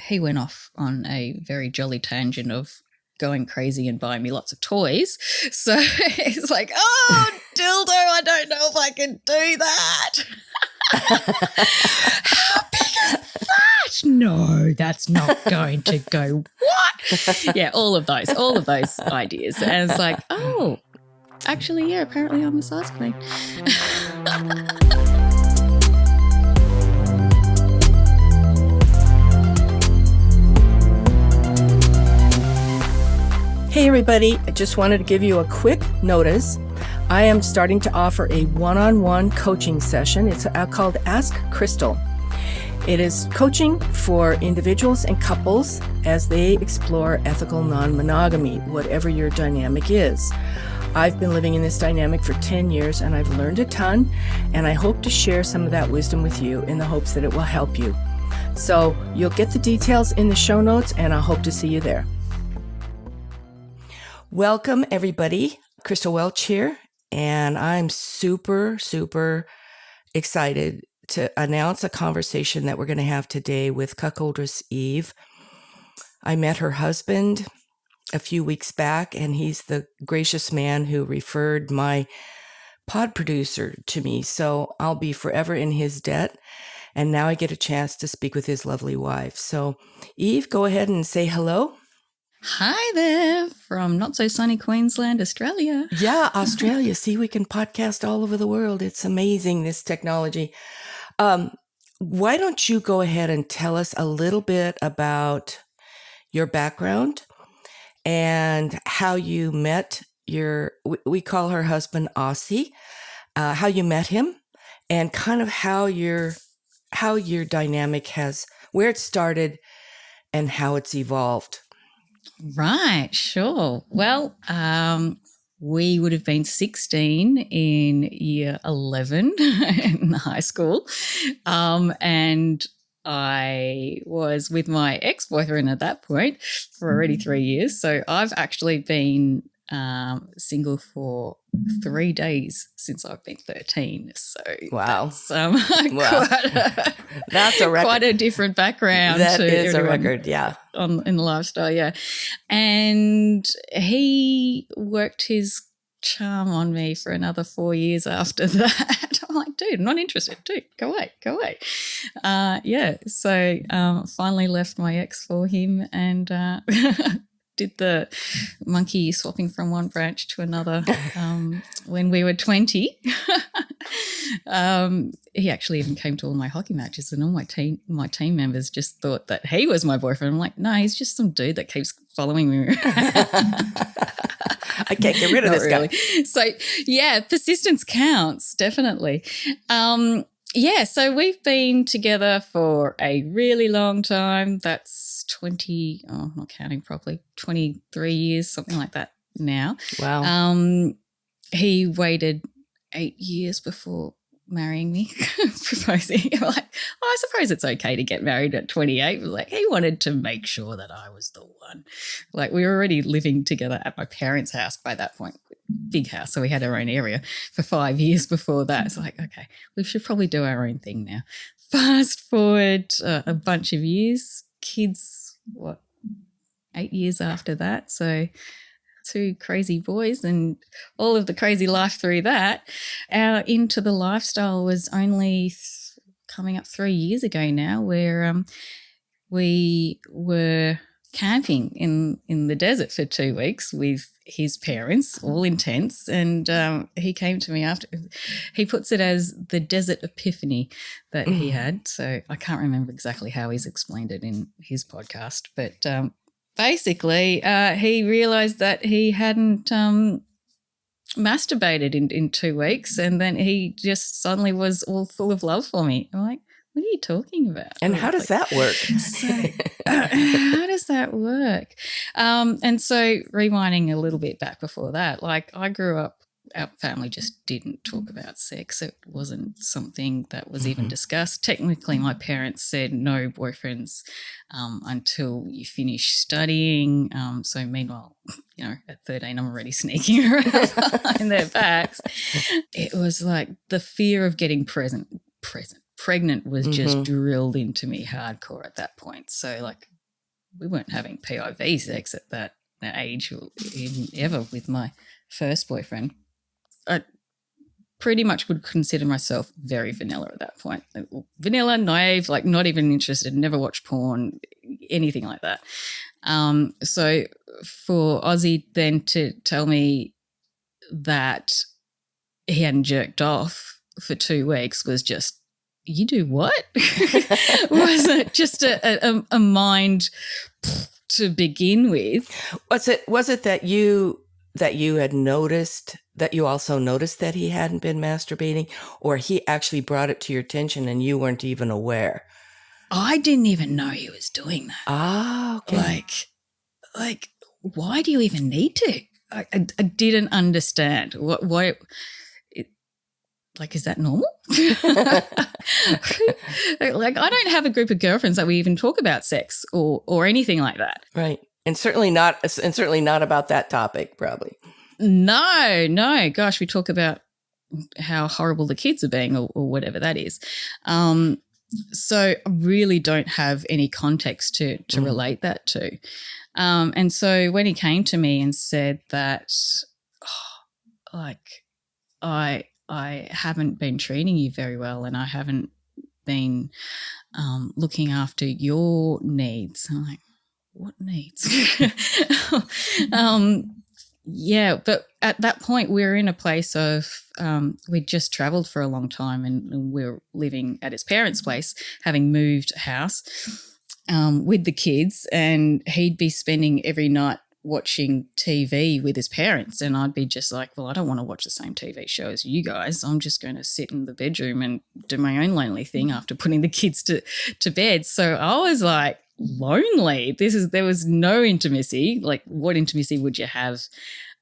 he went off on a very jolly tangent of going crazy and buying me lots of toys. So he's like, oh, dildo, I don't know if I can do that. How big is that? No, that's not going to go. What? Yeah, all of those ideas. And it's like, oh, actually, yeah, apparently I'm a size queen. Hey everybody, I just wanted to give you a quick notice. I am starting to offer a one-on-one coaching session. It's called Ask Crystal. It is coaching for individuals and couples as they explore ethical non-monogamy, whatever your dynamic is. I've been living in this dynamic for 10 years and I've learned a ton, and I hope to share some of that wisdom with you in the hopes that it will help you. So you'll get the details in the show notes, and I hope to see you there. Welcome, everybody. Crystal Welch here, and I'm super excited to announce a conversation that we're going to have today with Cuckoldress Eve. I met her husband a few weeks back, and he's the gracious man who referred my pod producer to me, so I'll be forever in his debt, and now I get a chance to speak with his lovely wife. So, Eve, go ahead and say hello. Hi there from not so sunny Queensland, Australia. Yeah, Australia. See, we can podcast all over the world. It's amazing, this technology. Why don't you go ahead and tell us a little bit about your background and how you met we call her husband Aussie, how you met him, and kind of how your dynamic where it started and how it's evolved. Right, sure. Well, we would have been 16 in year 11 in high school, and I was with my ex-boyfriend at that point for already 3 years. So I've actually been single for 3 days since I've been 13. So wow, that's, that's a record. Quite a different background. That is a record, yeah. In the lifestyle, yeah. And he worked his charm on me for another 4 years after that. I'm like, dude, I'm not interested. Dude, go away. So finally left my ex for him and did the monkey swapping from one branch to another when we were 20. He actually even came to all my hockey matches, and all my team members just thought that he was my boyfriend. I'm like, no, he's just some dude that keeps following me around. I can't get rid of this guy. So, yeah, persistence counts, definitely. So we've been together for a really long time. That's 23 years, something like that now. Wow. He waited 8 years before marrying me, proposing. I'm like, I suppose it's okay to get married at 28. Like, he wanted to make sure that I was the one. Like, we were already living together at my parents' house by that point, big house, so we had our own area for 5 years before that. It's like, okay, we should probably do our own thing now. Fast forward a bunch of years, kids, 8 years after that, so 2 crazy boys and all of the crazy life through that. Our into the lifestyle was only coming up 3 years ago now, where we were camping in the desert for 2 weeks with his parents, all intense, and he came to me after. He puts it as the desert epiphany that he had, so I can't remember exactly how he's explained it in his podcast, but basically, he realised that he hadn't masturbated in 2 weeks, and then he just suddenly was all full of love for me. I'm like, what are you talking about? And how does that work? How does that work? And so rewinding a little bit back before that, like I grew up, our family just didn't talk about sex. It wasn't something that was even discussed. Technically, my parents said no boyfriends until you finish studying. So meanwhile, at 13, I'm already sneaking around behind their backs. It was like the fear of getting pregnant was just drilled into me hardcore at that point. So like we weren't having PIV sex at that age or even ever with my first boyfriend. I pretty much would consider myself very vanilla at that point. Vanilla, naive, like not even interested, never watched porn, anything like that. So for Ozzy then to tell me that he hadn't jerked off for 2 weeks was just, you do what? Was it just a mind to begin with? Was it that you had noticed, that you also noticed that he hadn't been masturbating, or he actually brought it to your attention and you weren't even aware? I didn't even know he was doing that. Ah, okay. Like, why do you even need to? I didn't understand. Why? Like, is that normal? Like, I don't have a group of girlfriends that we even talk about sex or anything like that. Right. And certainly not about that topic, probably. No. Gosh, we talk about how horrible the kids are being or whatever that is. So I really don't have any context to relate that to. And so when he came to me and said that, I haven't been treating you very well and I haven't been looking after your needs. I'm like, what needs? Yeah, but at that point we were in a place of we'd just travelled for a long time and we were living at his parents' place, having moved house with the kids, and he'd be spending every night watching TV with his parents, and I'd be just like, well, I don't want to watch the same TV show as you guys. I'm just going to sit in the bedroom and do my own lonely thing after putting the kids to bed. So I was like lonely. There was no intimacy. Like, what intimacy would you have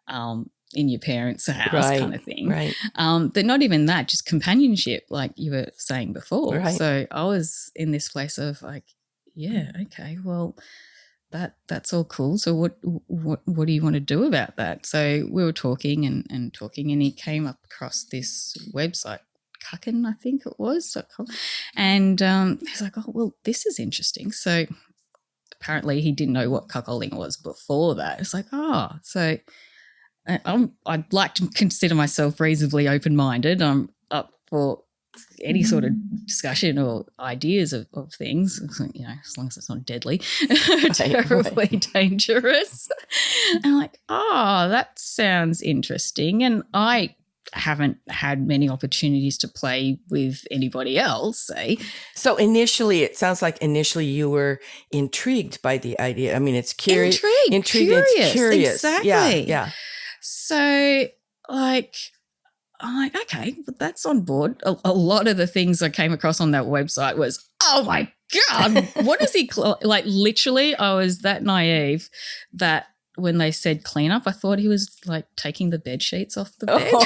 in your parents' house, kind of thing? Right. But not even that, just companionship, like you were saying before. Right. So I was in this place of like, yeah, okay, well, that's all cool. So what do you want to do about that? So we were talking and talking, and he came up across this website, Cuckolding, I think it was, and he's like, oh, well, this is interesting. So apparently he didn't know what cuckolding was before that. It's like, oh, so I'd like to consider myself reasonably open-minded. I'm up for any sort of discussion or ideas of things, you know, as long as it's not deadly, terribly dangerous. And I'm like, oh, that sounds interesting. And I haven't had many opportunities to play with anybody else, say. So it sounds like initially you were intrigued by the idea. I mean, it's curious. Curious. Exactly. Yeah. So, like, I'm like, okay, but that's on board. A lot of the things I came across on that website was, oh my God, what is he like? Literally, I was that naive that when they said cleanup, I thought he was like taking the bed sheets off the bed. Oh.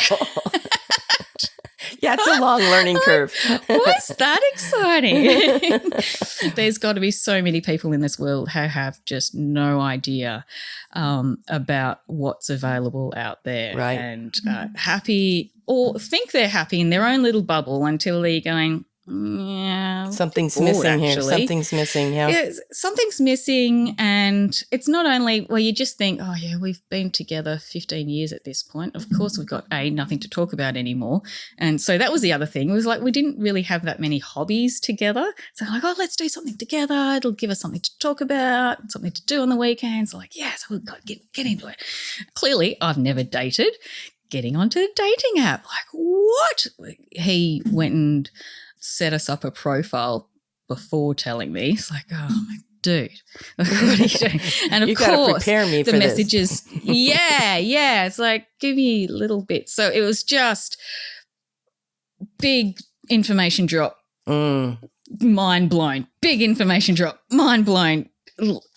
Yeah, it's a long learning curve. What's that exciting? There's got to be so many people in this world who have just no idea about what's available out there, right? And happy or think they're happy in their own little bubble until they're going, yeah, something's missing here. Something's missing. Yeah, something's missing, and it's not only, well, you just think, oh yeah, we've been together 15 years at this point. Of course, we've got nothing to talk about anymore, and so that was the other thing. It was like we didn't really have that many hobbies together. So like, oh, let's do something together. It'll give us something to talk about, something to do on the weekends. Like, yeah, so we've got to get into it. Clearly, I've never dated. Getting onto a dating app, like what? He went and set us up a profile before telling me. It's like, oh my dude, what are you doing? And of you course, gotta prepare me the for messages. Yeah. It's like, give me little bits. So it was just big information drop, mind blown. Big information drop, mind blown.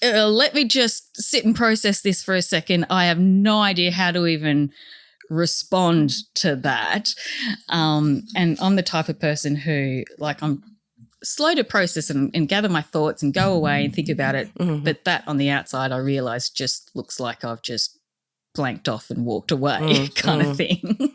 Let me just sit and process this for a second. I have no idea how to even respond to that. And I'm the type of person who, like, I'm slow to process and gather my thoughts and go away and think about it. Mm-hmm. But that on the outside, I realise just looks like I've just blanked off and walked away kind of thing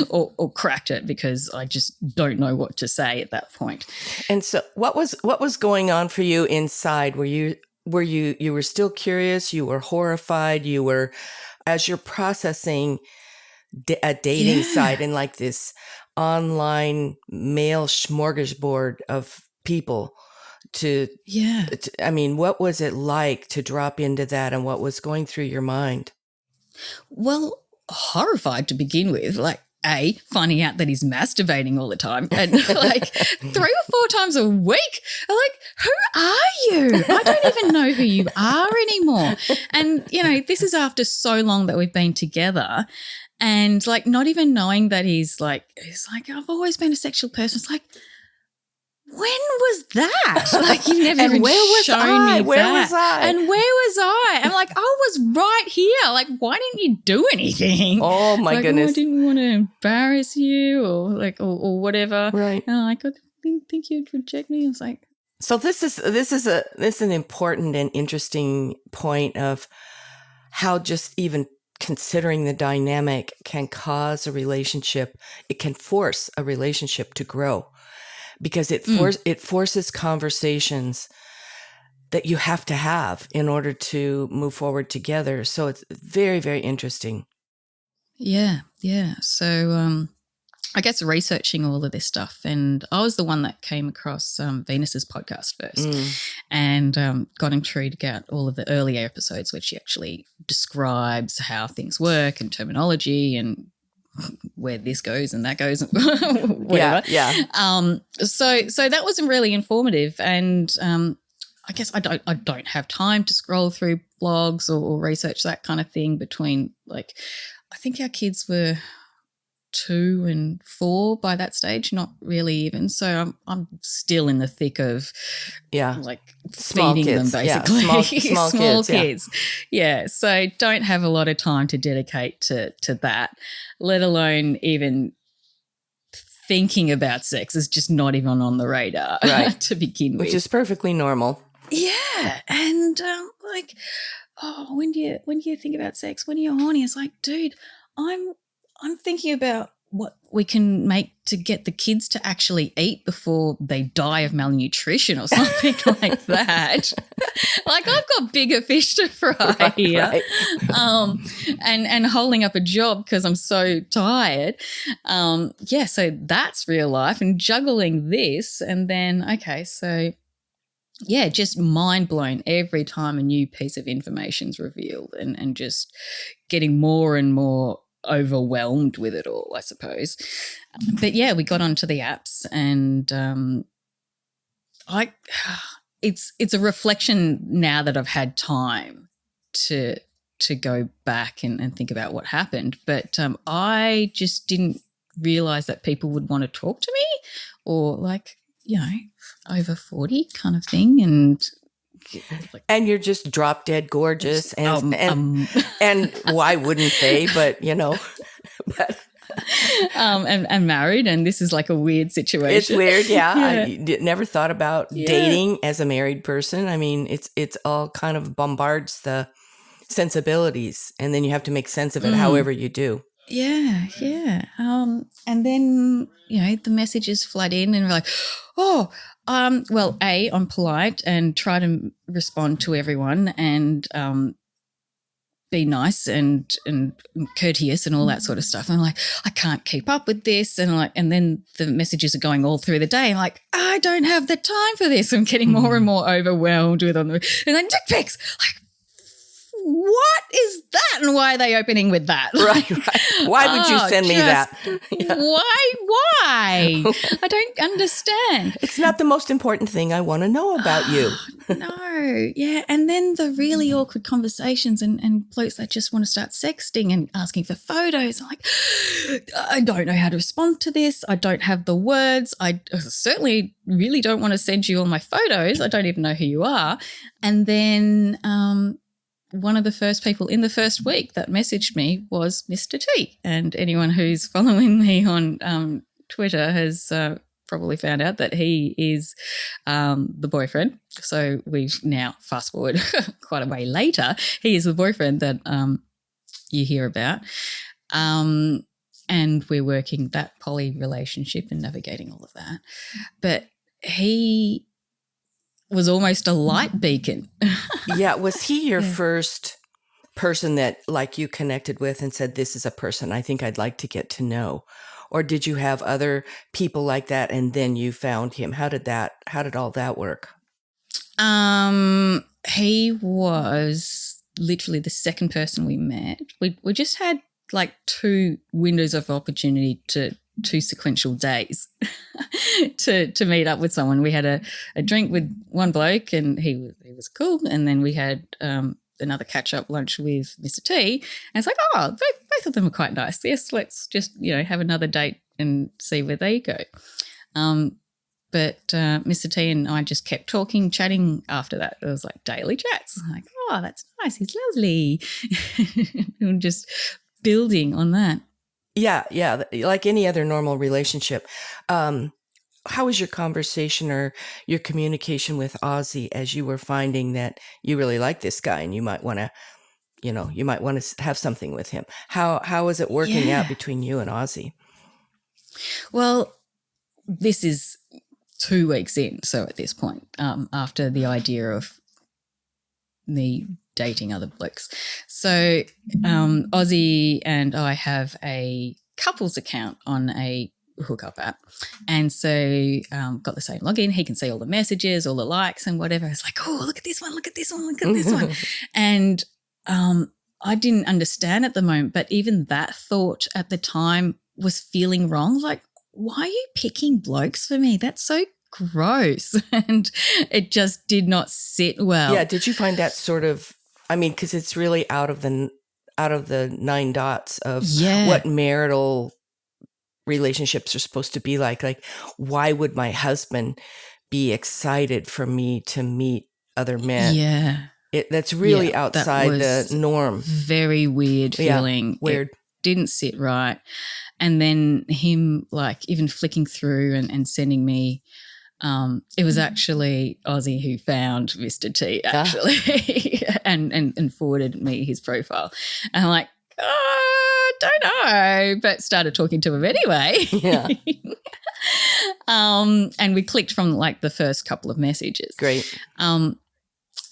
or cracked it because I just don't know what to say at that point. And so what was going on for you inside? Were you were you were still curious, you were horrified, you were, as you're processing a dating site and like this online male smorgasbord of people I mean, what was it like to drop into that, and what was going through your mind? Well, horrified to begin with, like, finding out that he's masturbating all the time and like 3 or 4 times a week. I'm like, who are you? I don't even know who you are anymore. And, you know, this is after so long that we've been together, and like not even knowing that he's like, I've always been a sexual person. It's like, when was that? Like, you've never even shown me where that. was I? And where was I? I'm like, I was right here. Like, why didn't you do anything? Oh my goodness! I didn't want to embarrass you, or like, or whatever. Right? And I'm like, I didn't think you'd reject me. I was like, so this is an important and interesting point of how just even considering the dynamic can cause a relationship. It can force a relationship to grow. Because it forces conversations that you have to have in order to move forward together. So it's very, very interesting. Yeah. So I guess researching all of this stuff, and I was the one that came across Venus's podcast first, and got intrigued at all of the earlier episodes where she actually describes how things work and terminology and where this goes and that goes, whatever. Yeah. So that was really informative, and I guess I don't have time to scroll through blogs or research that kind of thing between, like, I think our kids were 2 and 4 by that stage, not really even. So I'm still in the thick of like small feeding kids. them, basically. Small kids. Yeah. So don't have a lot of time to dedicate to that, let alone even thinking about sex is just not even on the radar to begin with. Which is perfectly normal. Yeah. And like, when do you think about sex? When you're horny? It's like, dude, I'm thinking about what we can make to get the kids to actually eat before they die of malnutrition or something like that. Like, I've got bigger fish to fry here. Right. And holding up a job because I'm so tired. So that's real life, and juggling this, and then, okay, so yeah, just mind blown every time a new piece of information's revealed, and just getting more and more overwhelmed with it all, I suppose. But yeah, we got onto the apps, and it's a reflection now that I've had time to go back and think about what happened. But I just didn't realize that people would want to talk to me, or like, you know, over 40 kind of thing. And you're just drop dead gorgeous, and why wouldn't they? But you know, and married, and this is like a weird situation. It's weird, yeah. I never thought about dating as a married person. I mean, it's all kind of bombards the sensibilities, and then you have to make sense of it however you do. Yeah. And then, you know, the messages flood in, and we're like, well, I'm polite and try to respond to everyone, and be nice and courteous and all that sort of stuff. And I'm like, I can't keep up with this. And then the messages are going all through the day. I'm like, I don't have the time for this. I'm getting more and more overwhelmed with and then dick pics. Like, what is that, and why are they opening with that? Right. Why would you send me that? Yeah. Why? I don't understand. It's not the most important thing I want to know about you. No. Yeah. And then the really awkward conversations and blokes that just want to start sexting and asking for photos. I'm like, I don't know how to respond to this. I don't have the words. I certainly really don't want to send you all my photos. I don't even know who you are. And then one of the first people in the first week that messaged me was Mr. T. And anyone who's following me on Twitter has probably found out that he is the boyfriend. So we've now, fast forward quite a way later, he is the boyfriend that you hear about. And we're working that poly relationship and navigating all of that. But he was almost a light beacon Yeah. Was he your first person that like you connected with and said, this is a person I think I'd like to get to know? Or did you have other people like that and then you found him? How did all that work? He was literally the second person we met. We just had like 2 windows of opportunity to 2 sequential days to meet up with someone. We had a drink with one bloke and he was cool, and then we had another catch-up lunch with Mr. T, and it's like, oh, both of them are quite nice. Yes, let's just, have another date and see where they go. But Mr. T and I just kept talking, chatting after that. It was like daily chats. Like, oh, that's nice. He's lovely. And just building on that. Yeah. Like any other normal relationship. How was your conversation or your communication with Ozzy as you were finding that you really like this guy and you might want to, have something with him? How was it working out between you and Ozzy? Well, this is 2 weeks in. So at this point, after the idea of me dating other blokes. So Ozzy and I have a couples account on a hookup app. And so got the same login. He can see all the messages, all the likes and whatever. It's like, oh, look at this one, look at this one, look at this one. And I didn't understand at the moment, but even that thought at the time was feeling wrong. Like, why are you picking blokes for me? That's so gross. And it just did not sit well. Yeah. Did you find that sort of, because it's really out of the 9 dots of what marital relationships are supposed to be like. Like, why would my husband be excited for me to meet other men? Yeah. That's really outside the norm. Very weird feeling. Yeah, weird. It didn't sit right. And then him like even flicking through and sending me, it was actually Ozzy who found Mr. T actually and forwarded me his profile. And I'm like, don't know, but started talking to him anyway. Yeah. And we clicked from like the first couple of messages. Great.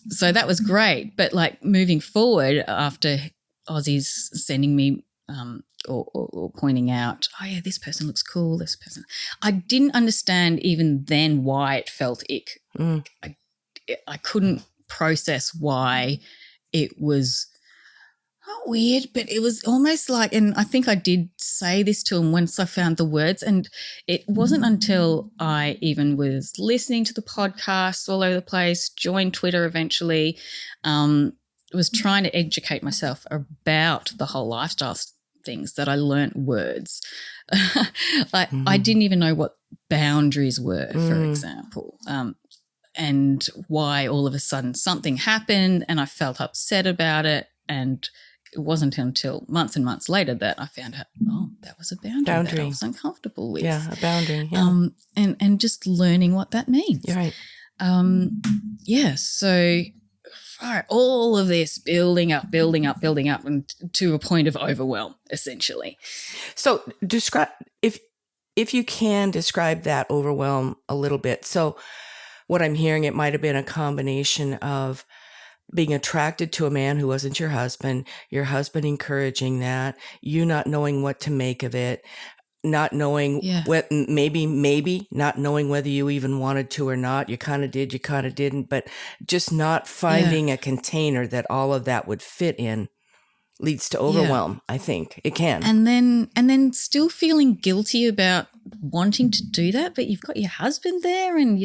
So that was great. But like moving forward after Ozzy's sending me or pointing out, oh yeah, this person looks cool, this person. I didn't understand even then why it felt ick. I couldn't process why it was not weird, but it was almost like, and I think I did say this to him once I found the words, and it wasn't until I even was listening to the podcasts all over the place, joined Twitter eventually, was trying to educate myself about the whole lifestyle things that I learnt words. Like I didn't even know what boundaries were, for example, and why all of a sudden something happened and I felt upset about it, and it wasn't until months and months later that I found out, oh, that was a boundary that I was uncomfortable with. Yeah, a boundary. Yeah. And just learning what that means. You're right. So all of this building up and to a point of overwhelm, essentially. So describe, if you can describe that overwhelm a little bit. So what I'm hearing, it might have been a combination of being attracted to a man who wasn't your husband encouraging that, you not knowing what to make of it, not knowing what, maybe not knowing whether you even wanted to or not. You kind of did, you kind of didn't, but just not finding a container that all of that would fit in leads to overwhelm. I think it can. And then still feeling guilty about wanting to do that, but you've got your husband there, and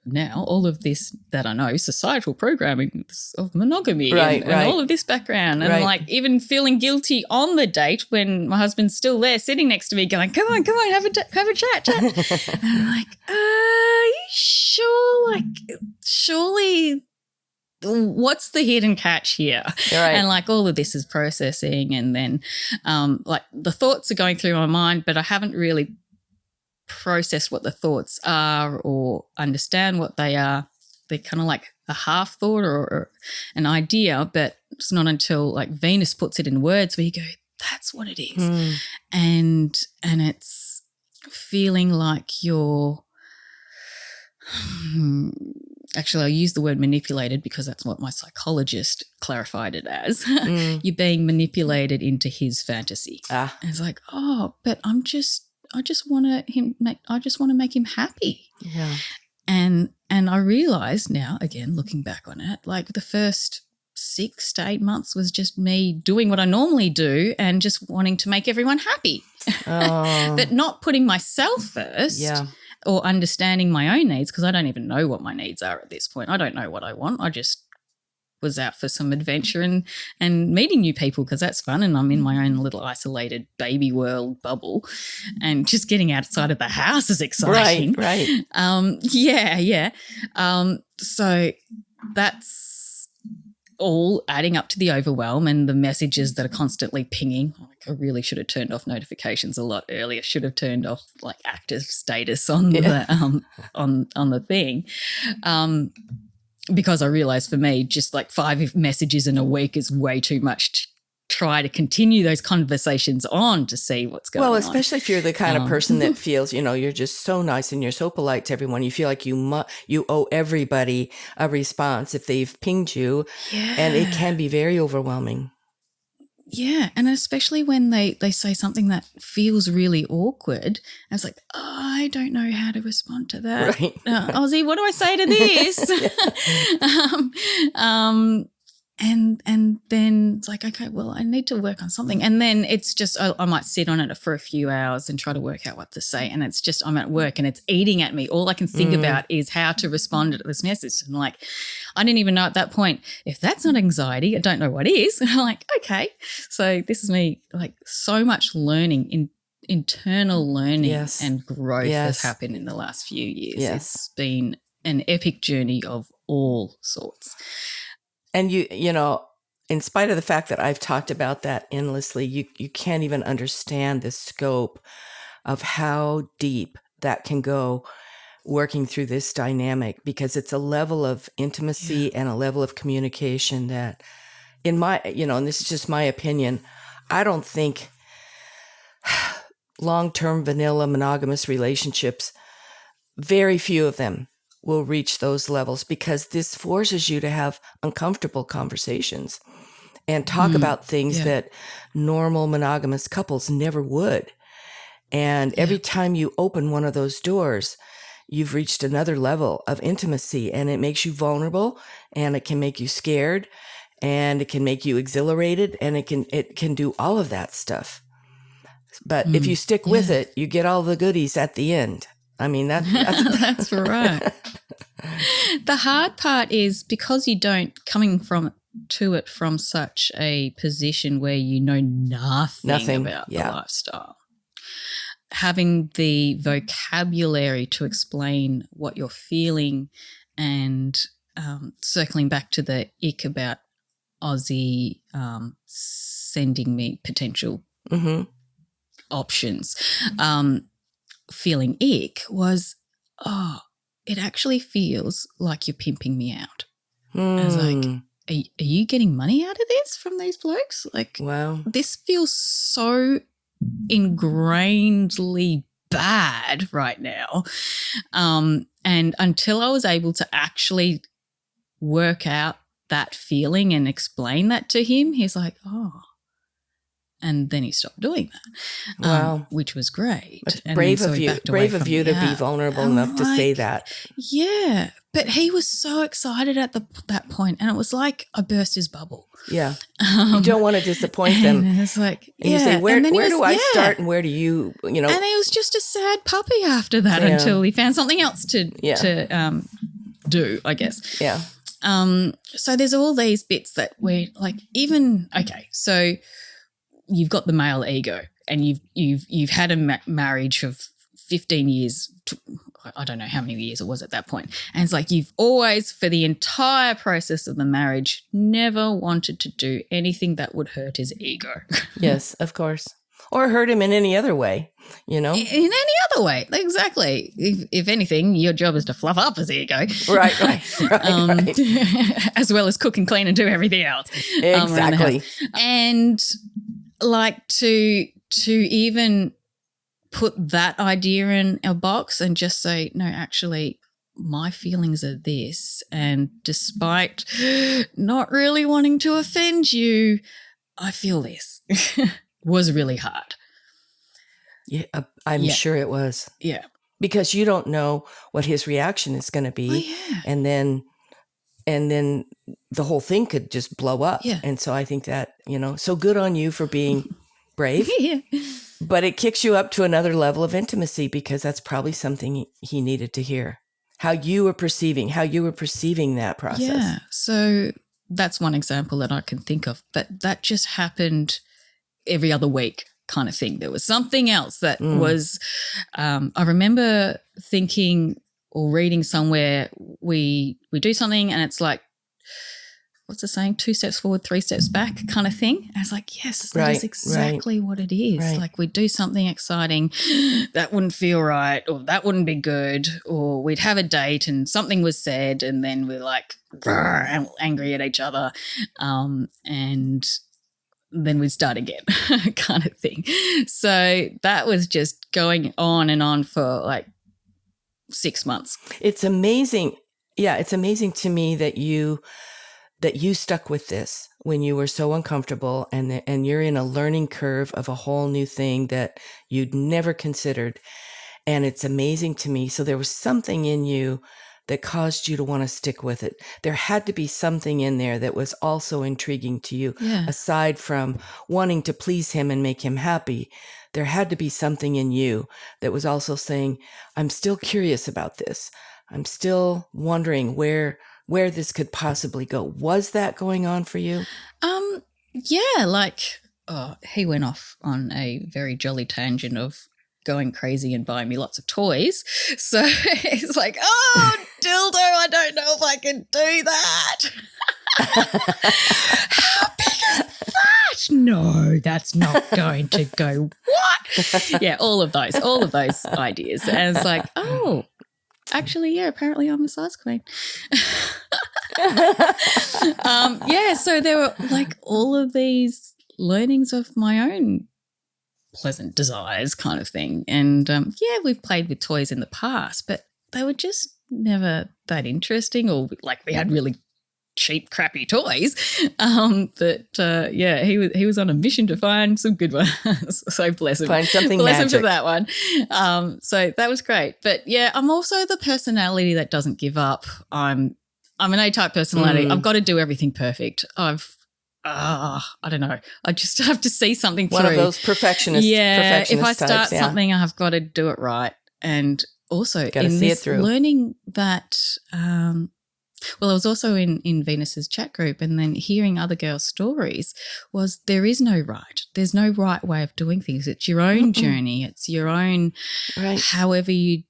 now all of this that I know, societal programming of monogamy, and all of this background, and like even feeling guilty on the date when my husband's still there sitting next to me going, come on, have a chat. And I'm like, are you sure? Like, surely what's the hidden catch here? Right. And like all of this is processing, and then like the thoughts are going through my mind, but I haven't really processed what the thoughts are or understand what they are. They're kind of like a half thought or an idea, but it's not until like Venus puts it in words where you go, that's what it is. And it's feeling like you're Actually, I use the word manipulated because that's what my psychologist clarified it as. You're being manipulated into his fantasy. And it's like, oh, but I just want to make him happy. Yeah. And I realize now, again, looking back on it, like the first 6 to 8 months was just me doing what I normally do and just wanting to make everyone happy, but not putting myself first. Yeah. Or understanding my own needs, because I don't even know what my needs are at this point. I don't know what I want. I just was out for some adventure and meeting new people because that's fun, and I'm in my own little isolated baby world bubble, and just getting outside of the house is exciting. Right. Yeah. So that's all adding up to the overwhelm and the messages that are constantly pinging. Like, I really should have turned off notifications a lot earlier. Should have turned off like active status on the on the thing, because I realized for me, just like 5 messages in a week is way too much to try to continue those conversations on to see what's going on. Well, especially if you're the kind of person that feels, you're just so nice and you're so polite to everyone. You feel like you owe everybody a response if they've pinged you. Yeah. And it can be very overwhelming. Yeah. And especially when they say something that feels really awkward. I was like, I don't know how to respond to that. Right. Ozzy, what do I say to this? And then it's like, okay, well, I need to work on something. And then it's just, I might sit on it for a few hours and try to work out what to say. And it's just, I'm at work and it's eating at me. All I can think about is how to respond to this message. And like, I didn't even know at that point, if that's not anxiety, I don't know what is. And I'm like, okay. So this is me, like, so much learning, internal learning and growth has happened in the last few years. Yes. It's been an epic journey of all sorts. And in spite of the fact that I've talked about that endlessly, you can't even understand the scope of how deep that can go working through this dynamic, because it's a level of intimacy and a level of communication that in my, and this is just my opinion, I don't think long-term vanilla monogamous relationships, very few of them will reach those levels, because this forces you to have uncomfortable conversations and talk about things that normal monogamous couples never would. And every time you open one of those doors, you've reached another level of intimacy, and it makes you vulnerable, and it can make you scared, and it can make you exhilarated, and it can do all of that stuff. But if you stick with it, you get all the goodies at the end. I mean, that's right. The hard part is because you don't coming to it from such a position where you know nothing about the lifestyle. Having the vocabulary to explain what you're feeling, and circling back to the ick about Ozzy sending me potential options. Feeling ick was, it actually feels like you're pimping me out. I was like, are you getting money out of this from these blokes? Like, wow, this feels so ingrainedly bad right now. And until I was able to actually work out that feeling and explain that to him, he's like, and then he stopped doing that, which was great. It's and brave of you to be vulnerable enough to say that. Yeah, but he was so excited at that point, and it was like I burst his bubble. Yeah, you don't want to disappoint them. And it's like, and you say, where do I start, and where do you, And he was just a sad puppy after that until he found something else to do, I guess. Yeah. So there's all these bits that we're like, so you've got the male ego, and you've had a marriage of 15 years. I don't know how many years it was at that point. And it's like you've always, for the entire process of the marriage, never wanted to do anything that would hurt his ego. Yes, of course. Or hurt him in any other way, In any other way, exactly. If anything, your job is to fluff up his ego. Right. As well as cook and clean and do everything else. Exactly. And like to even put that idea in a box and just say, no, actually, my feelings are this, and despite not really wanting to offend you, I feel this. Was really hard. Yeah, I'm sure it was. Yeah. Because you don't know what his reaction is going to be. Oh, yeah. And then the whole thing could just blow up. Yeah. And so I think that, so good on you for being brave. Yeah. But it kicks you up to another level of intimacy, because that's probably something he needed to hear. How you were perceiving that process. Yeah. So that's one example that I can think of. But that just happened every other week kind of thing. There was something else that was, I remember thinking or reading somewhere, we do something and it's like, what's the saying? 2 steps forward, 3 steps back kind of thing. And I was like, yes, that is exactly what it is. Right. Like we'd do something exciting, that wouldn't feel right, or that wouldn't be good, or we'd have a date and something was said and then we're like angry at each other, and then we'd start again kind of thing. So that was just going on and on for like 6 months. It's amazing. Yeah, it's amazing to me that you stuck with this when you were so uncomfortable, and you're in a learning curve of a whole new thing that you'd never considered. And it's amazing to me. So there was something in you that caused you to want to stick with it. There had to be something in there that was also intriguing to you, aside from wanting to please him and make him happy. There had to be something in you that was also saying, I'm still curious about this. I'm still wondering where this could possibly go. Was that going on for you? Yeah, like he went off on a very jolly tangent of going crazy and buying me lots of toys. So he's like, oh, dildo, I don't know if I can do that. How big is that? No, that's not going to go. What? Yeah, all of those ideas. And it's like, oh, actually, yeah, apparently I'm a size queen. So there were like all of these learnings of my own pleasant desires kind of thing. And we've played with toys in the past, but they were just never that interesting, or like we had really cheap, crappy toys. He was on a mission to find some good ones. So bless him. Find something bless magic. him for that one. So that was great. But yeah, I'm also the personality that doesn't give up. I'm an A-type personality. I've got to do everything perfect. I don't know. I just have to see something through. One of those perfectionist if I start types, something, I've got to do it right. And also gotta see it through. Learning that, I was also in Venus's chat group, and then hearing other girls' stories was there is no right. There's no right way of doing things. It's your own journey. It's your own, however you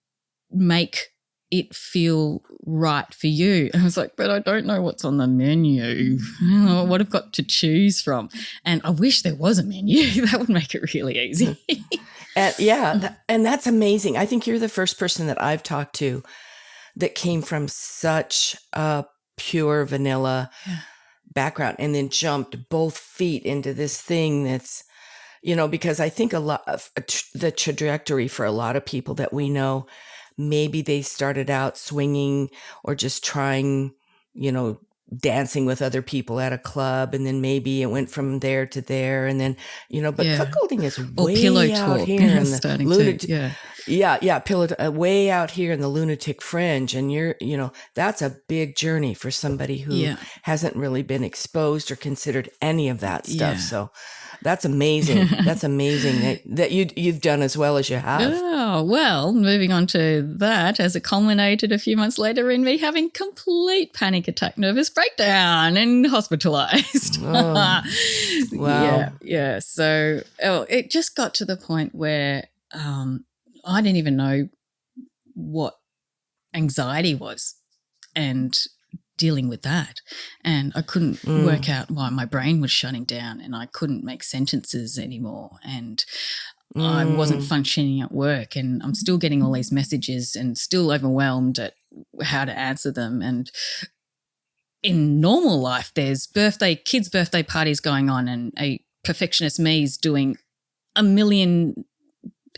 make it feel right for you. And I was like, but I don't know what's on the menu. What I've got to choose from. And I wish there was a menu. That would make it really easy. And that's amazing. I think you're the first person that I've talked to that came from such a pure vanilla background and then jumped both feet into this thing that's, because I think a lot of the trajectory for a lot of people that we know, maybe they started out swinging or just trying, dancing with other people at a club, and then maybe it went from there to there, and then, but cuckolding is way out here in the lunatic. Way out here in the lunatic fringe, and you're, that's a big journey for somebody who hasn't really been exposed or considered any of that stuff. Yeah. So that's amazing. That's amazing that you've done as well as you have. Oh, well, moving on to that, as it culminated a few months later in me having complete panic attack, nervous breakdown, and hospitalized. Oh, wow. Yeah. So it just got to the point where I didn't even know what anxiety was and dealing with that. And I couldn't work out why my brain was shutting down, and I couldn't make sentences anymore. And I wasn't functioning at work, and I'm still getting all these messages and still overwhelmed at how to answer them. And in normal life, there's kids' birthday parties going on, and a perfectionist me is doing a million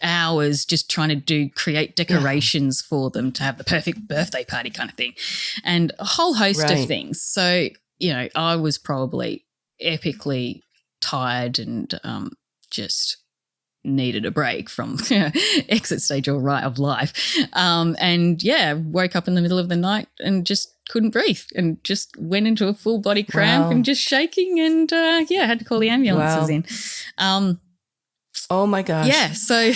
hours just trying to create decorations for them to have the perfect birthday party kind of thing, and a whole host of things. So, I was probably epically tired and just needed a break from exit stage of life. Woke up in the middle of the night and just couldn't breathe and just went into a full body cramp and just shaking and had to call the ambulances in. Oh my gosh. Yeah. So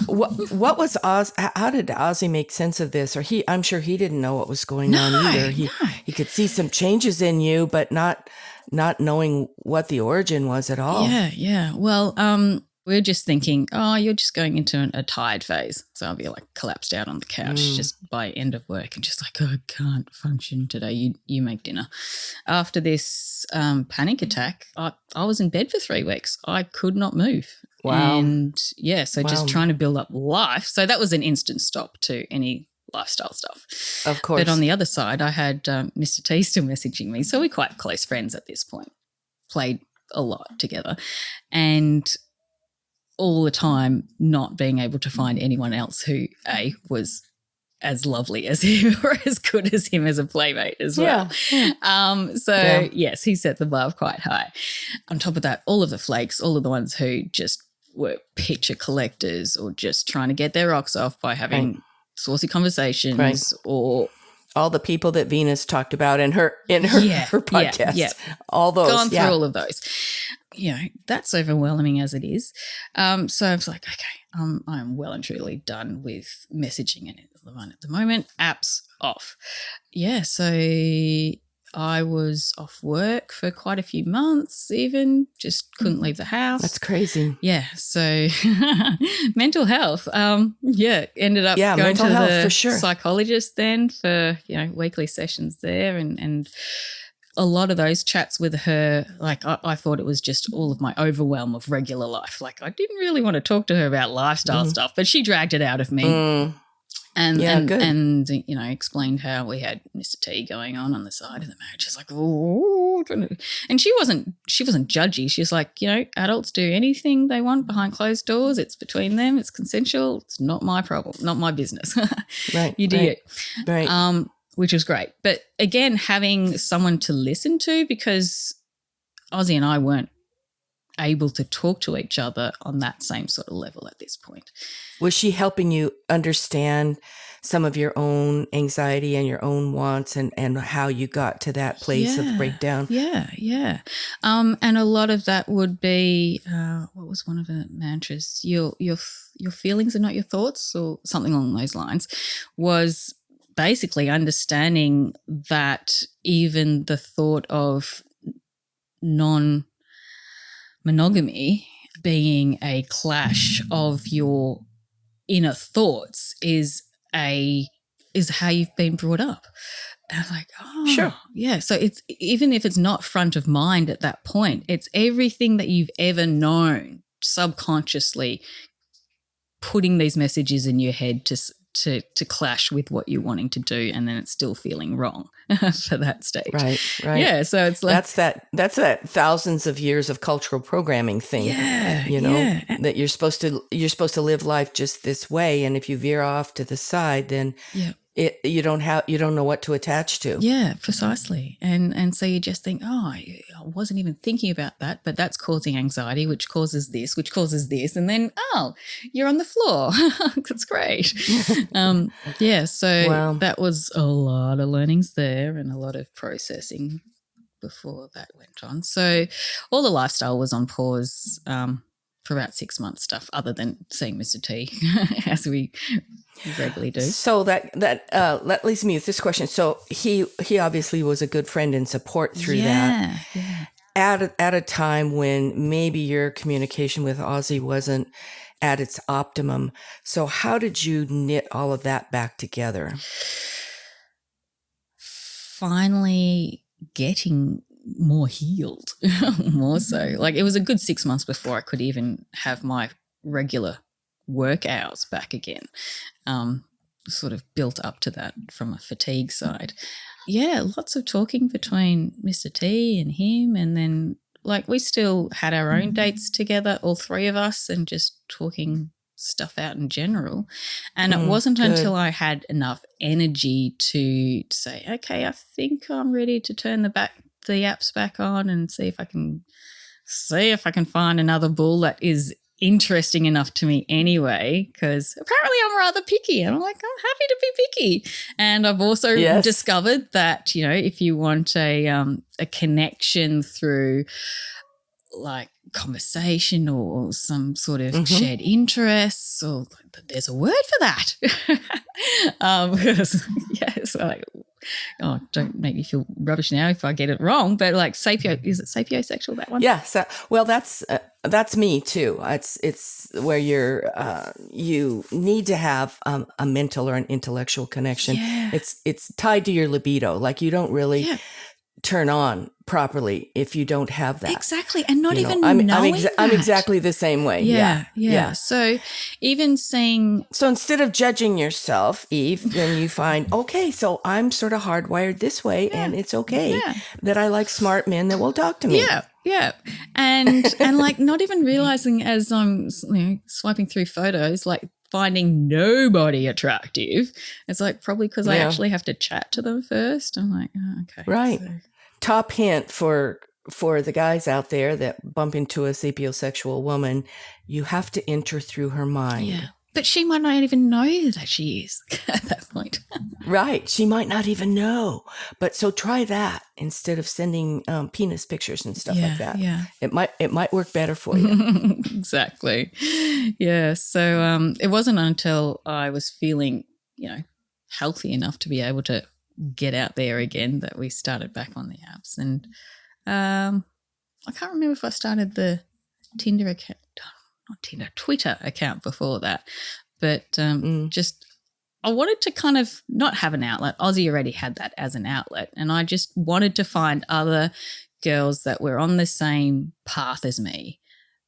what was Oz? How did Ozzy make sense of this? Or I'm sure he didn't know what was going on either. He could see some changes in you, but not knowing what the origin was at all. Yeah. Well, we're just thinking, you're just going into a tired phase. So I'll be like collapsed out on the couch just by end of work and just like, I can't function today. You make dinner. After this panic attack, I was in bed for 3 weeks. I could not move. Wow. And just trying to build up life. So that was an instant stop to any lifestyle stuff. Of course. But on the other side, I had Mr. T still messaging me. So we're quite close friends at this point. Played a lot together. And all the time not being able to find anyone else who was as lovely as him or as good as him as a playmate as well. Yes, he set the bar quite high. On top of that, all of the flakes, all of the ones who just were picture collectors or just trying to get their rocks off by having saucy conversations or all the people that Venus talked about in her podcast. Yeah. All those. Gone through all of those. That's overwhelming as it is. So I was like, okay, I'm well and truly done with messaging and at the moment. Apps off. Yeah, so I was off work for quite a few months even, just couldn't leave the house. That's crazy. Yeah, so mental health. Ended up going to the psychologist then for, weekly sessions there and a lot of those chats with her, like I thought it was just all of my overwhelm of regular life. Like I didn't really want to talk to her about lifestyle stuff, but she dragged it out of me. And explained how we had Mr. T going on the side of the marriage. She's like, oh, and she wasn't judgy. She's like, adults do anything they want behind closed doors. It's between them. It's consensual. It's not my problem, not my business. Right. You do it. Right. Which was great. But again, having someone to listen to, because Ozzy and I weren't able to talk to each other on that same sort of level at this point. Was she helping you understand some of your own anxiety and your own wants and how you got to that place of breakdown? Yeah. And a lot of that would be, what was one of the mantras? Your feelings are not your thoughts, or something along those lines, was basically understanding that even the thought of non-monogamy being a clash of your inner thoughts is how you've been brought up. And I'm like, sure. Yeah. So it's, even if it's not front of mind at that point, it's everything that you've ever known subconsciously putting these messages in your head to clash with what you're wanting to do, and then it's still feeling wrong for that stage. Right. Yeah, so it's like that's that thousands of years of cultural programming thing. That you're supposed to live life just this way, and if you veer off to the side, then you don't know what to attach to. Yeah, precisely. And so you just think, I wasn't even thinking about that, but that's causing anxiety, which causes this, and then you're on the floor. That's great. So that was a lot of learnings there and a lot of processing before that went on. So all the lifestyle was on pause for about 6 months, stuff other than seeing Mr. T as we regularly do. So that leaves me with this question. So he obviously was a good friend and support through that. Yeah. At a time when maybe your communication with Ozzy wasn't at its optimum. So how did you knit all of that back together? Finally getting more healed, more so. Like it was a good 6 months before I could even have my regular workouts back again. Sort of built up to that from a fatigue side. Yeah, lots of talking between Mr. T and him, and then like we still had our own dates together, all three of us, and just talking stuff out in general. And it wasn't until I had enough energy to say, okay, I think I'm ready to turn the apps back on and see if I can find another bull that is interesting enough to me anyway, because apparently I'm rather picky, and I'm like, I'm happy to be picky. And I've also discovered that, you know, if you want a connection through like conversation or some sort of shared interests, or there's a word for that. Because so like, oh, don't make me feel rubbish now if I get it wrong, but like is it sapiosexual, that one? Yeah. So, well, that's me too. It's where you need to have a mental or an intellectual connection. Yeah. It's tied to your libido. Like you don't really turn on properly if you don't have that. Exactly. And not even I'm knowing exactly the same way. Yeah. So even seeing... So instead of judging yourself, Eve, then you find, okay, so I'm sort of hardwired this way, and it's okay that I like smart men that will talk to me. Yeah. And like not even realizing as I'm swiping through photos, like finding nobody attractive. It's like probably because I actually have to chat to them first. I'm like, oh, okay. Right. So. Top hint for the guys out there that bump into a sapiosexual woman, you have to enter through her mind. Yeah. But she might not even know that she is at that point. Right. She might not even know. But so try that instead of sending penis pictures and stuff like that. Yeah. It might work better for you. Exactly. Yeah. So it wasn't until I was feeling, healthy enough to be able to get out there again that we started back on the apps. And I can't remember if I started the Tinder account. Not Tinder, Twitter account before that. But just I wanted to kind of not have an outlet. Aussie already had that as an outlet. And I just wanted to find other girls that were on the same path as me.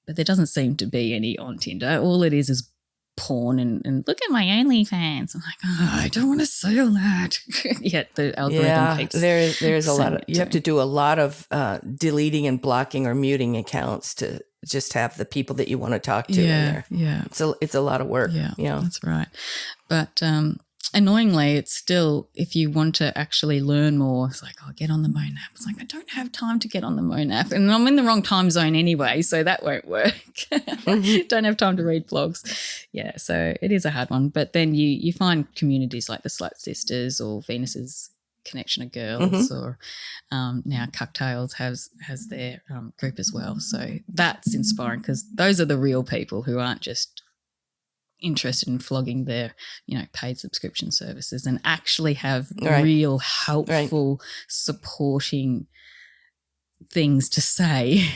But there doesn't seem to be any on Tinder. All it is porn and look at my OnlyFans. I'm like, oh, I don't want to see all that. Yet the algorithm keeps there's a lot of, you have to do a lot of deleting and blocking or muting accounts to just have the people that you want to talk to in there. Yeah. So it's a lot of work. Yeah, that's right. But annoyingly, it's still, if you want to actually learn more, it's like, get on the Moan app. It's like, I don't have time to get on the Moan app. And I'm in the wrong time zone anyway, so that won't work. Don't have time to read blogs. Yeah, so it is a hard one. But then you find communities like the Slut Sisters or Venus's Connection of Girls, or now Cuckoldress has their group as well. So that's inspiring because those are the real people who aren't just interested in flogging their, paid subscription services and actually have real helpful, supporting things to say.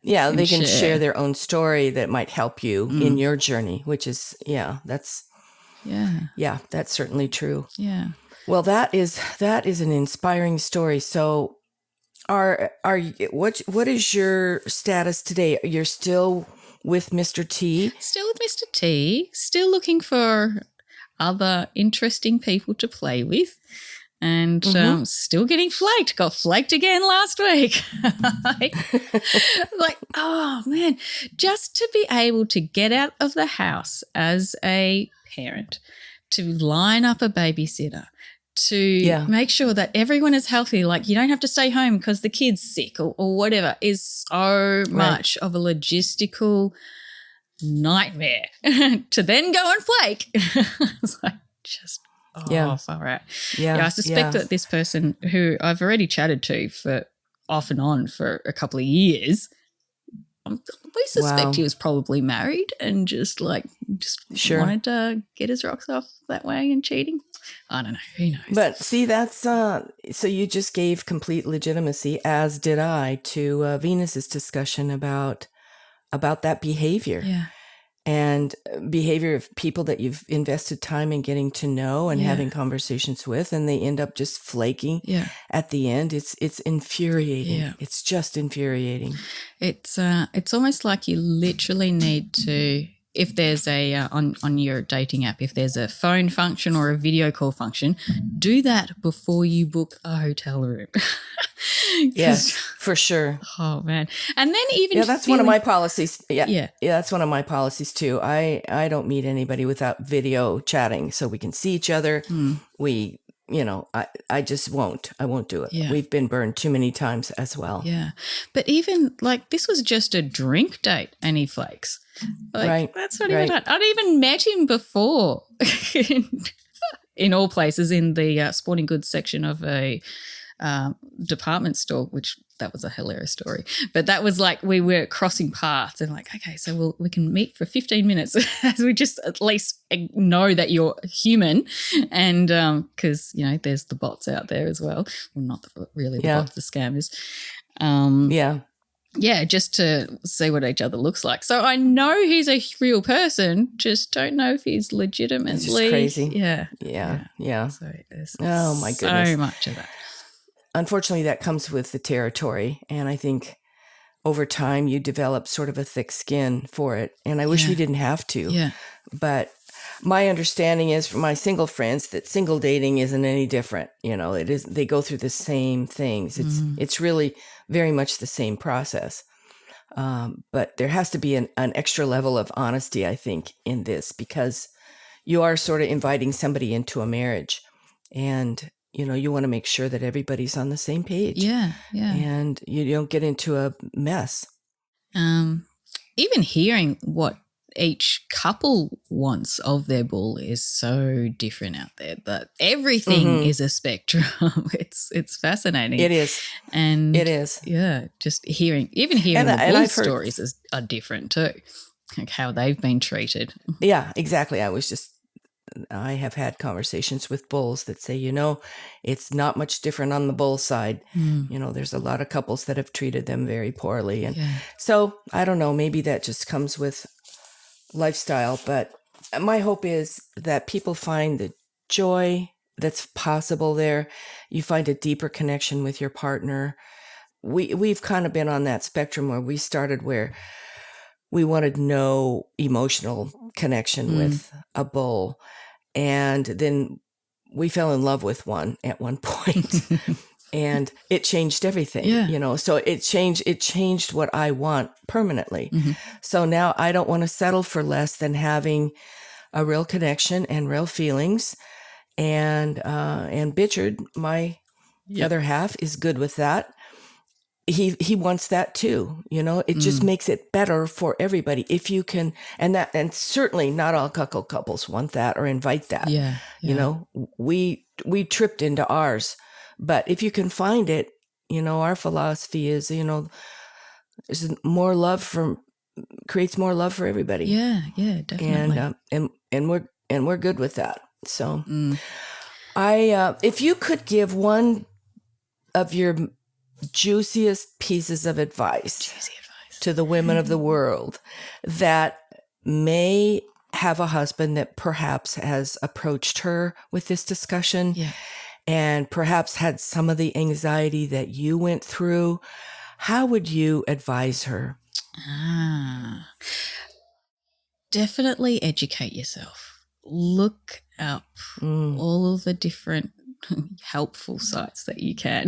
Yeah, they can share their own story that might help you in your journey, which is, that's certainly true. Yeah. Well, that is an inspiring story. So what is your status today? You're still with Mr. T? Still with Mr. T, still looking for other interesting people to play with, and still getting flaked. Got flaked again last week. Like, oh man, just to be able to get out of the house as a parent, to line up a babysitter, to make sure that everyone is healthy, like you don't have to stay home because the kid's sick or whatever, is so much of a logistical nightmare to then go and flake. It's like just, far out. Yeah, I suspect that this person who I've already chatted to for off and on for a couple of years, we suspect he was probably married and just wanted to get his rocks off that way and cheating. I don't know. Who knows? But see, that's so you just gave complete legitimacy, as did I, to Venus's discussion about that behavior. Yeah. And behavior of people that you've invested time in getting to know and having conversations with, and they end up just flaking at the end. It's infuriating. Yeah. It's just infuriating. It's almost like you literally need to, if there's a on your dating app, if there's a phone function or a video call function, do that before you book a hotel room. Yes, for sure. Oh man. And then even that's one of my policies. Yeah, that's one of my policies too. I don't meet anybody without video chatting so we can see each other. We, I just won't. I won't do it. Yeah. We've been burned too many times as well. Yeah. But even like this was just a drink date and he flakes. Like, right. That's not even I'd even met him before in all places in the sporting goods section of a department store, which that was a hilarious story. But that was like we were crossing paths and like, okay, so we can meet for 15 minutes as we just at least know that you're human. And because, there's the bots out there as well. Well, not really the bots, the scammers. Yeah, just to see what each other looks like. So I know he's a real person, just don't know if he's legitimately. It's just crazy. Yeah. So there's my goodness. so much of that. Unfortunately, that comes with the territory. And I think over time you develop sort of a thick skin for it. And I wish we didn't have to. Yeah. But my understanding is from my single friends that single dating isn't any different. It is, they go through the same things. It's really very much the same process. But there has to be an extra level of honesty, I think, in this, because you are sort of inviting somebody into a marriage and you want to make sure that everybody's on the same page. Yeah. And you don't get into a mess. Even hearing what each couple wants of their bull is so different out there. That everything is a spectrum. It's fascinating. It is. And it is. Yeah, just hearing the bull stories are different too, like how they've been treated. Yeah, exactly. I have had conversations with bulls that say, it's not much different on the bull side. There's a lot of couples that have treated them very poorly. And so I don't know, maybe that just comes with lifestyle. But my hope is that people find the joy that's possible there. You find a deeper connection with your partner. We've kind of been on that spectrum where we started where we wanted no emotional connection with a bull. And then we fell in love with one at one point and it changed everything, so it changed what I want permanently. So now I don't want to settle for less than having a real connection and real feelings. And Bichard, my other half, is good with that. He wants that too, it just makes it better for everybody. If you can, and certainly not all cuckold couples want that or invite that. We tripped into ours, but if you can find it, our philosophy is, there's more love creates more love for everybody. Yeah, definitely. And we're good with that. So if you could give one of your juiciest pieces of advice to the women of the world that may have a husband that perhaps has approached her with this discussion and perhaps had some of the anxiety that you went through, how would you advise her? Definitely educate yourself. Look up all of the different helpful sites that you can.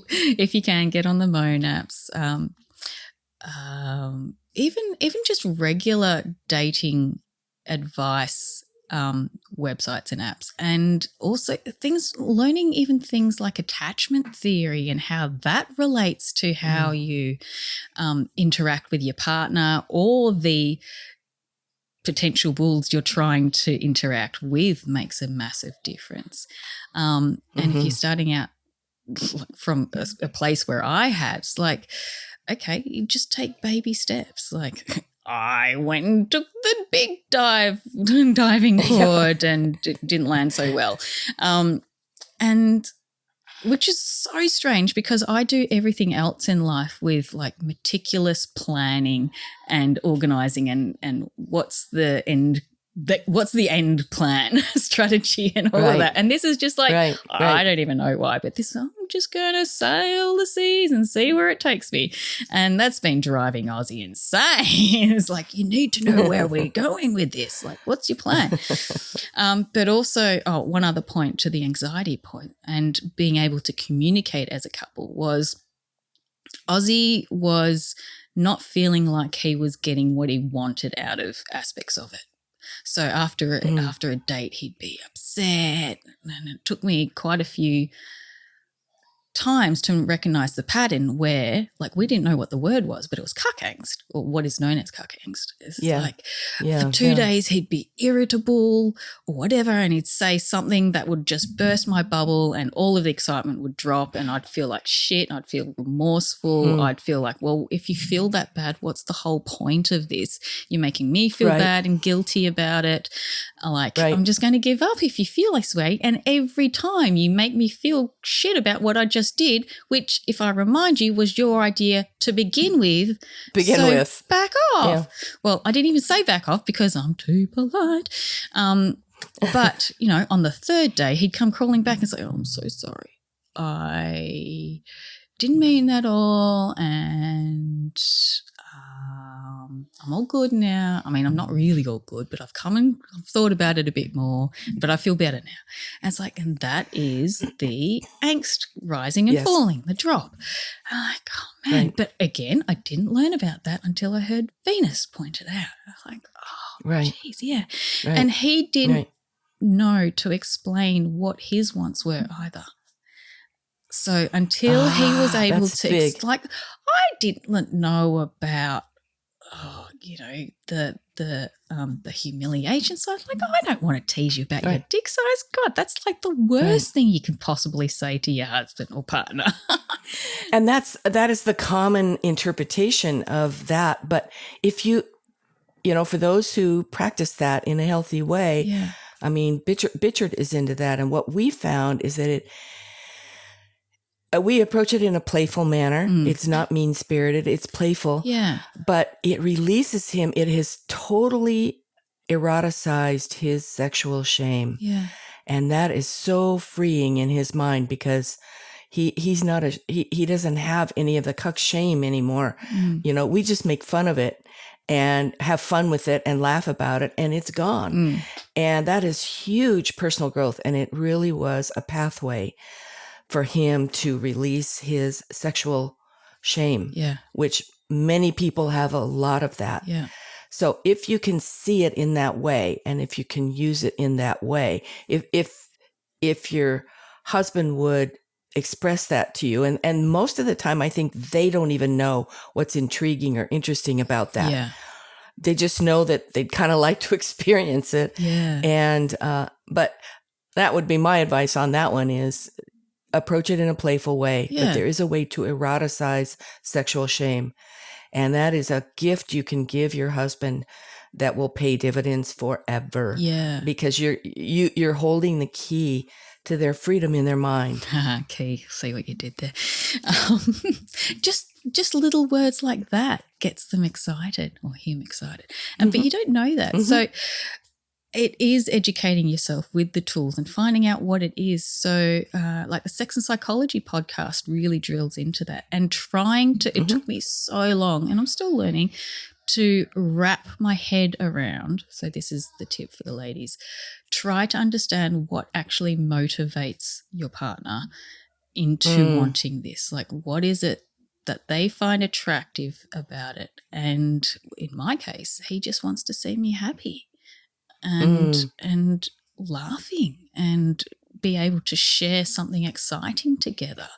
If you can, get on the Moan apps. Even just regular dating advice websites and apps, and also learning things like attachment theory and how that relates to how you interact with your partner or the potential bulls you're trying to interact with makes a massive difference. And if you're starting out from a place where I had, it's like, okay, you just take baby steps. Like I went and took the big diving board and didn't land so well. And which is so strange because I do everything else in life with like meticulous planning and organizing and what's the end what's the end plan, strategy, and all of that. And this is just like, I don't even know why, but I'm just going to sail the seas and see where it takes me. And that's been driving Ozzy insane. It's like, you need to know where we're going with this. Like, what's your plan? But also, one other point to the anxiety point and being able to communicate as a couple was Ozzy was not feeling like he was getting what he wanted out of aspects of it. So after a date, he'd be upset, and it took me quite a few times to recognize the pattern where, like, we didn't know what the word was, but it was cuckangst, or what is known as cuckangst. It's for 2 days he'd be irritable or whatever, and he'd say something that would just burst my bubble, and all of the excitement would drop, and I'd feel like shit. I'd feel remorseful. I'd feel like, well, if you feel that bad, what's the whole point of this? You're making me feel bad and guilty about it. I'm just going to give up if you feel this way. And every time you make me feel shit about what I just did, which, if I remind you, was your idea to begin with. Back off. Yeah. Well, I didn't even say back off because I'm too polite. But, on the third day, he'd come crawling back and say, I'm so sorry. I didn't mean that all, and I'm all good now. I mean, I'm not really all good, but I've thought about it a bit more, but I feel better now. And it's like, and that is the angst rising and falling, the drop. And I'm like, oh man. Right. But again, I didn't learn about that until I heard Venus pointed out. I was like, oh, geez, yeah. Right. And he didn't know to explain what his wants were either. So until he was able to, I didn't know about, the humiliation side. Like, I don't want to tease you about your dick size. God, that's like the worst thing you can possibly say to your husband or partner. And that is the common interpretation of that. But if you for those who practice that in a healthy way, I mean, Bichard is into that. And what we found is that we approach it in a playful manner. It's not mean-spirited. It's playful. Yeah. But it releases him. It has totally eroticized his sexual shame. Yeah. And that is so freeing in his mind because he's not he doesn't have any of the cuck shame anymore. We just make fun of it and have fun with it and laugh about it, and it's gone. And that is huge personal growth. And it really was a pathway for him to release his sexual shame, which many people have a lot of that. Yeah. So if you can see it in that way, and if you can use it in that way, if your husband would express that to you, and most of the time I think they don't even know what's intriguing or interesting about that. Yeah. They just know that they'd kind of like to experience it. Yeah. And but that would be my advice on that one is approach it in a playful way, but there is a way to eroticize sexual shame. And that is a gift you can give your husband that will pay dividends forever. Yeah. Because you're holding the key to their freedom in their mind. Okay, see what you did there. Just little words like that gets them excited, or him excited. But you don't know that. So it is educating yourself with the tools and finding out what it is. So like the Sex and Psychology podcast really drills into that, and trying to, it took me so long, and I'm still learning, to wrap my head around. So this is the tip for the ladies. Try to understand what actually motivates your partner into wanting this. Like, what is it that they find attractive about it? And in my case, he just wants to see me happy and laughing and be able to share something exciting together.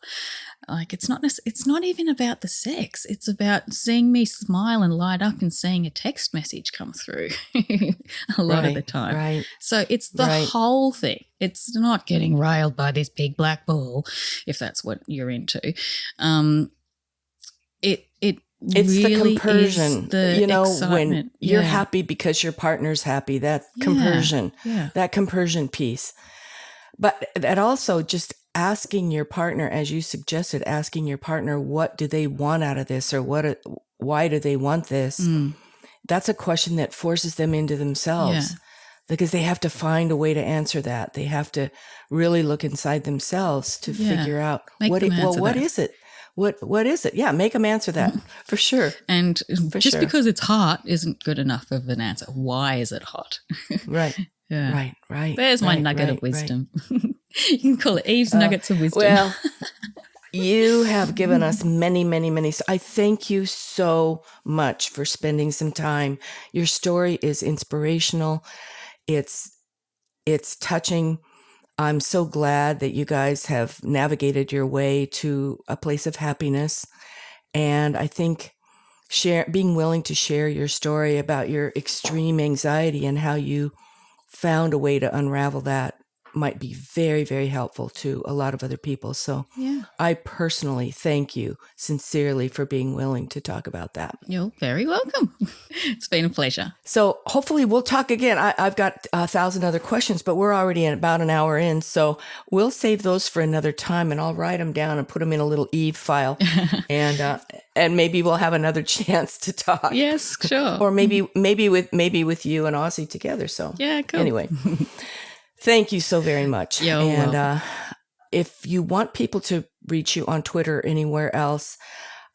Like, it's not even about the sex. It's about seeing me smile and light up and seeing a text message come through a lot of the time. Right. So it's the whole thing. It's not getting railed by this big black ball, if that's what you're into. It's really the compersion, the excitement. When you're happy because your partner's happy, that compersion, that compersion piece. But that also just asking your partner, as you suggested, asking your partner, what do they want out of this, or why do they want this? That's a question that forces them into themselves. because they have to find a way to answer that. They have to really look inside themselves to figure out what is it? What is it? Yeah, make them answer that for sure. And just because it's hot isn't good enough of an answer. Why is it hot? Right. Yeah. Right. There's my nugget of wisdom. You can call it Eve's nuggets of wisdom. Well, you have given us many, many, many. I thank you so much for spending some time. Your story is inspirational. It's touching. I'm so glad that you guys have navigated your way to a place of happiness. And I think being willing to share your story about your extreme anxiety and how you found a way to unravel that might be very, very helpful to a lot of other people. So I personally thank you sincerely for being willing to talk about that. You're very welcome. It's been a pleasure. So hopefully we'll talk again. I've got 1,000 other questions, but we're already in about an hour in. So we'll save those for another time, and I'll write them down and put them in a little Eve file. And maybe we'll have another chance to talk. Yes, sure. Or maybe with you and Ozzy together. So yeah, cool. Anyway. Thank you so very much. And if you want people to reach you on Twitter or anywhere else,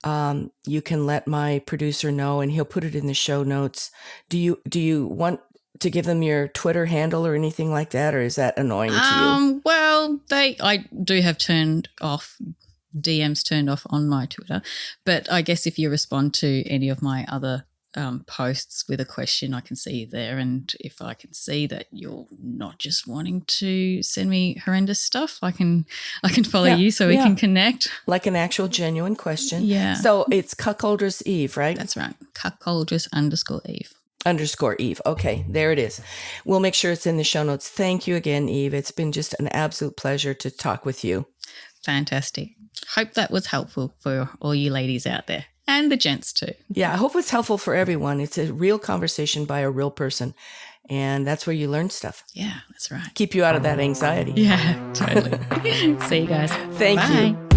you can let my producer know, and he'll put it in the show notes. Do you want to give them your Twitter handle or anything like that, or is that annoying to you? Well, I do have DMs turned off on my Twitter, but I guess if you respond to any of my other posts with a question, I can see you there, and if I can see that you're not just wanting to send me horrendous stuff, I can follow you so we can connect, like an actual genuine question. Yeah. So it's Cuckoldress Eve, right? That's right. Cuckoldress_Eve. _Eve. Okay, there it is. We'll make sure it's in the show notes. Thank you again, Eve. It's been just an absolute pleasure to talk with you. Fantastic. Hope that was helpful for all you ladies out there. And the gents too. Yeah, I hope it's helpful for everyone. It's a real conversation by a real person. And that's where you learn stuff. Yeah, that's right. Keep you out of that anxiety. Yeah, totally. See you guys. Thank you.